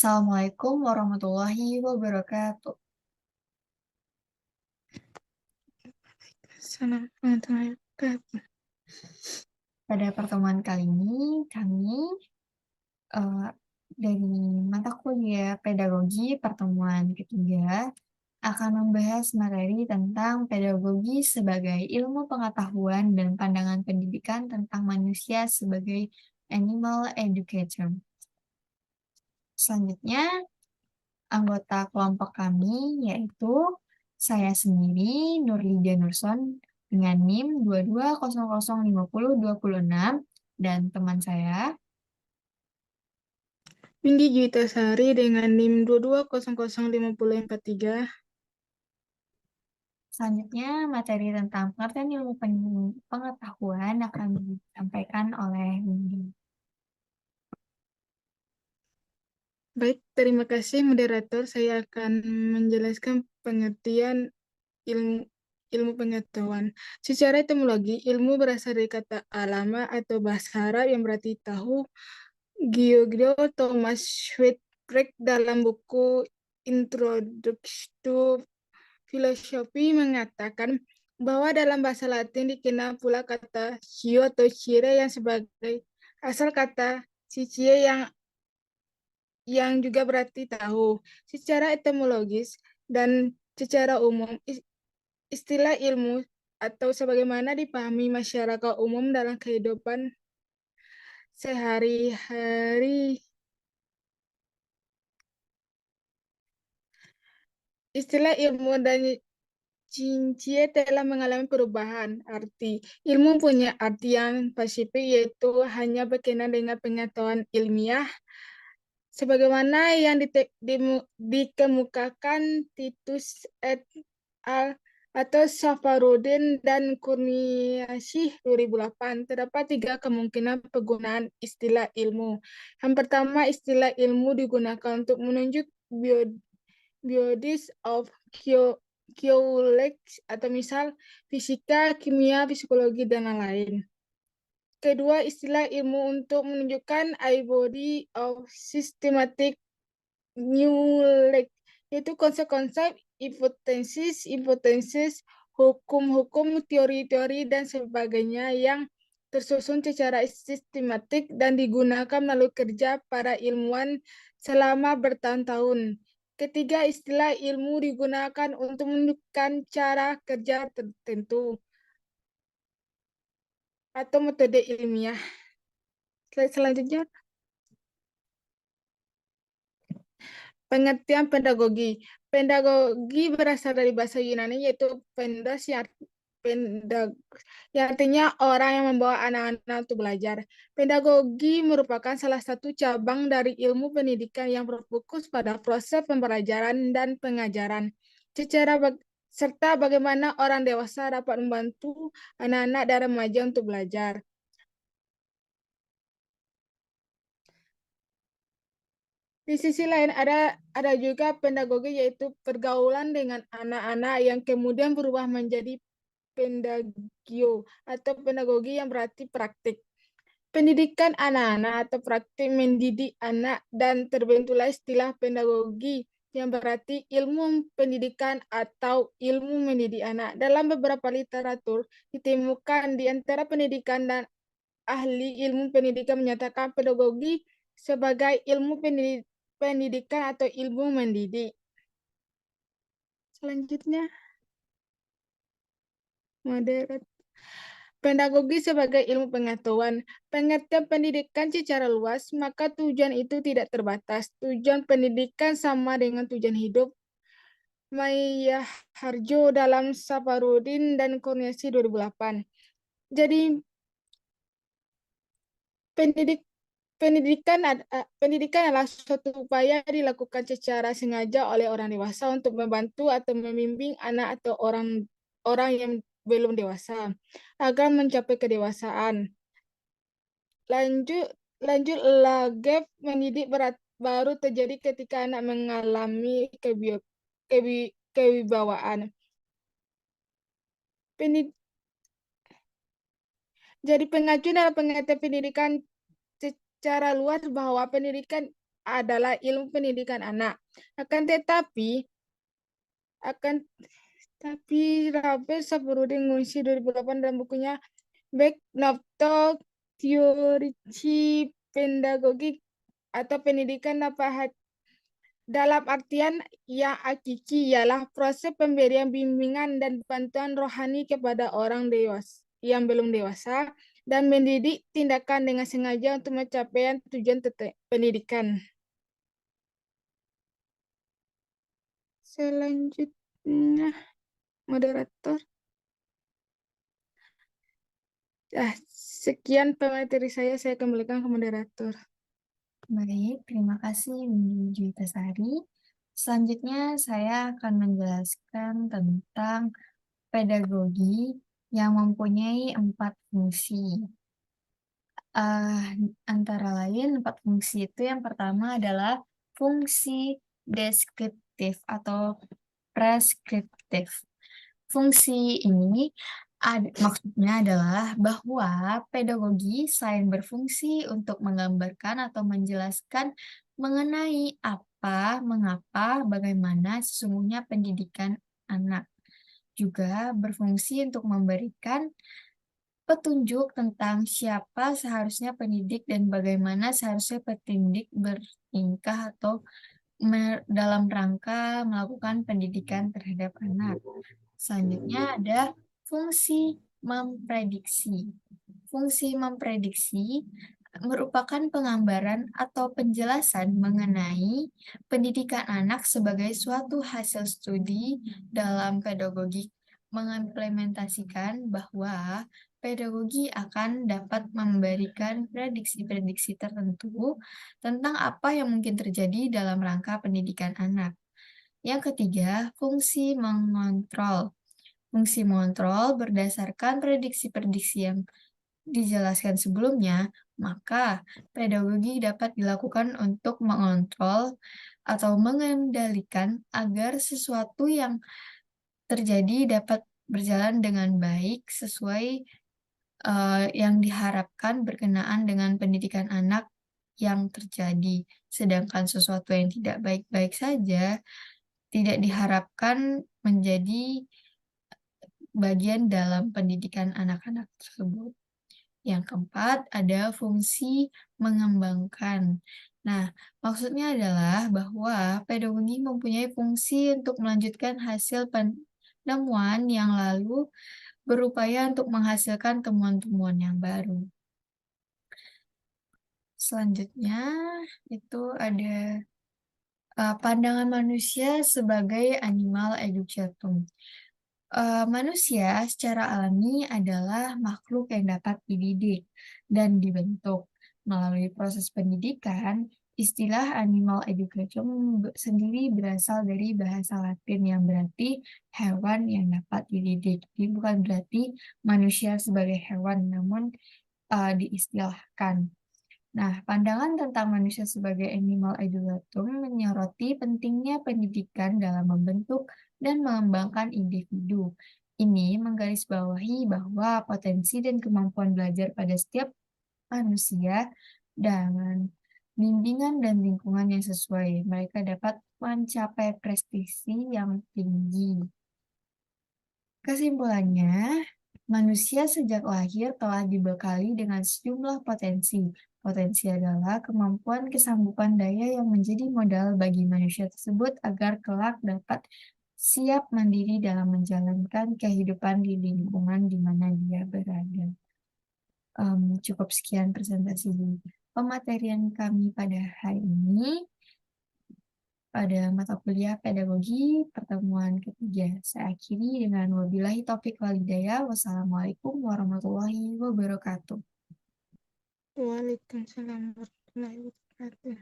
Assalamualaikum warahmatullahi wabarakatuh. Assalamualaikum. Pada pertemuan kali ini, kami eh, dari mata kuliah pedagogi pertemuan ketiga akan membahas materi tentang pedagogi sebagai ilmu pengetahuan dan pandangan pendidikan tentang manusia sebagai animal educator. Selanjutnya, anggota kelompok kami yaitu saya sendiri, Nurlidia Nurson, dengan NIM 2200502026, dan teman saya. Windy Juitasari dengan NIM 22005043. Selanjutnya, materi tentang pengertian ilmu pengetahuan akan disampaikan oleh Windy. Baik, terima kasih moderator. Saya akan menjelaskan pengertian ilmu ilmu pengetahuan. Secara etimologi, ilmu berasal dari kata alama atau bahasa Arab yang berarti tahu. Giorgio Thomas Schweitzer dalam buku Introduction to Filosofi mengatakan bahwa dalam bahasa Latin dikenal pula kata "scio" atau "scire" yang sebagai asal kata "scicie" yang juga berarti tahu. Secara etimologis dan secara umum, istilah ilmu atau sebagaimana dipahami masyarakat umum dalam kehidupan sehari-hari. Istilah ilmu dan Cincie telah mengalami perubahan arti. Ilmu punya artian pasifik, yaitu hanya berkenaan dengan pengetahuan ilmiah, sebagaimana yang dikemukakan Titus et al. Atau Safarudin dan Kurniasih 2008. Terdapat tiga kemungkinan penggunaan istilah ilmu. Yang pertama, istilah ilmu digunakan untuk menunjuk bodies of knowledge atau misal fisika, kimia, psikologi, dan lain-lain. Kedua, istilah ilmu untuk menunjukkan a body of systematic knowledge, yaitu konsep-konsep, hipotesis, hukum-hukum, teori-teori, dan sebagainya yang tersusun secara sistematik dan digunakan melalui kerja para ilmuwan selama bertahun-tahun. Ketiga, istilah ilmu digunakan untuk menunjukkan cara kerja tertentu atau metode ilmiah. Slide selanjutnya. Pengertian pedagogi. Pedagogi berasal dari bahasa Yunani yaitu pendos yang artinya orang yang membawa anak-anak untuk belajar. Pedagogi merupakan salah satu cabang dari ilmu pendidikan yang berfokus pada proses pembelajaran dan pengajaran, serta bagaimana orang dewasa dapat membantu anak-anak dan remaja untuk belajar. Di sisi lain ada juga pedagogi, yaitu pergaulan dengan anak-anak yang kemudian berubah menjadi pedagogio atau pedagogi yang berarti praktik. Pendidikan anak-anak atau praktik mendidik anak, dan terbentuklah istilah pedagogi yang berarti ilmu pendidikan atau ilmu mendidik anak. Dalam beberapa literatur ditemukan di antara pendidikan dan ahli ilmu pendidikan menyatakan pedagogi sebagai ilmu pendidikan atau ilmu mendidik. Selanjutnya, moderat. Pedagogi sebagai ilmu pengetahuan. Pengertian pendidikan secara luas, maka tujuan itu tidak terbatas. Tujuan pendidikan sama dengan tujuan hidup. Maya Harjo dalam Safarudin dan Kurniasi 2008. Jadi pendidikan adalah suatu upaya dilakukan secara sengaja oleh orang dewasa untuk membantu atau membimbing anak atau orang yang belum dewasa agar mencapai kedewasaan. Lanjut lagep mendidik baru terjadi ketika anak mengalami kewibawaan. Jadi pengacu dalam pengertian pendidikan secara luas bahwa pendidikan adalah ilmu pendidikan anak. Akan tetapi, akan tapi Rabe Safarudin mengungsi 2008 dalam bukunya Back Nafto Teori Pedagogik atau pendidikan dapat dalam artian yang hakiki ialah proses pemberian bimbingan dan bantuan rohani kepada orang dewasa yang belum dewasa dan mendidik tindakan dengan sengaja untuk mencapai tujuan pendidikan. Selanjutnya, moderator. Sekian pemateri saya kembalikan ke moderator. Baik, terima kasih Windy Juitasari. Selanjutnya saya akan menjelaskan tentang pedagogi yang mempunyai 4 fungsi. Antara lain 4 fungsi itu yang pertama adalah fungsi deskriptif atau preskriptif. Fungsi ini maksudnya adalah bahwa pedagogi selain berfungsi untuk menggambarkan atau menjelaskan mengenai apa, mengapa, bagaimana sesungguhnya pendidikan anak, juga berfungsi untuk memberikan petunjuk tentang siapa seharusnya pendidik dan bagaimana seharusnya pendidik bertingkah atau dalam rangka melakukan pendidikan terhadap anak. Selanjutnya ada fungsi memprediksi. Fungsi memprediksi merupakan penggambaran atau penjelasan mengenai pendidikan anak sebagai suatu hasil studi dalam pedagogi, mengimplementasikan bahwa pedagogi akan dapat memberikan prediksi-prediksi tertentu tentang apa yang mungkin terjadi dalam rangka pendidikan anak. Yang ketiga, fungsi mengontrol. Fungsi mengontrol berdasarkan prediksi-prediksi yang dijelaskan sebelumnya, maka pedagogi dapat dilakukan untuk mengontrol atau mengendalikan agar sesuatu yang terjadi dapat berjalan dengan baik sesuai yang diharapkan berkenaan dengan pendidikan anak yang terjadi. Sedangkan sesuatu yang tidak baik-baik saja tidak diharapkan menjadi bagian dalam pendidikan anak-anak tersebut. Yang keempat, ada fungsi mengembangkan. Nah, maksudnya adalah bahwa pedagogi mempunyai fungsi untuk melanjutkan hasil penemuan yang lalu berupaya untuk menghasilkan temuan-temuan yang baru. Selanjutnya, itu ada pandangan manusia sebagai animal educatum. Manusia secara alami adalah makhluk yang dapat dididik dan dibentuk. Melalui proses pendidikan, istilah animal education sendiri berasal dari bahasa Latin yang berarti hewan yang dapat dididik. Jadi bukan berarti manusia sebagai hewan, namun diistilahkan. Nah, pandangan tentang manusia sebagai animal educatum menyoroti pentingnya pendidikan dalam membentuk dan mengembangkan individu. Ini menggarisbawahi bahwa potensi dan kemampuan belajar pada setiap manusia dengan bimbingan dan lingkungan yang sesuai, mereka dapat mencapai prestasi yang tinggi. Kesimpulannya, manusia sejak lahir telah dibekali dengan sejumlah potensi. Potensi adalah kemampuan kesanggupan daya yang menjadi modal bagi manusia tersebut agar kelak dapat siap mandiri dalam menjalankan kehidupan di lingkungan di mana dia berada. Cukup sekian presentasi pematerian kami pada hari ini pada mata kuliah pedagogi pertemuan ketiga. Saya akhiri dengan wabillahi taufiq walhidayah. Wassalamualaikum warahmatullahi wabarakatuh. Waalaikumsalam warahmatullahi wabarakatuh.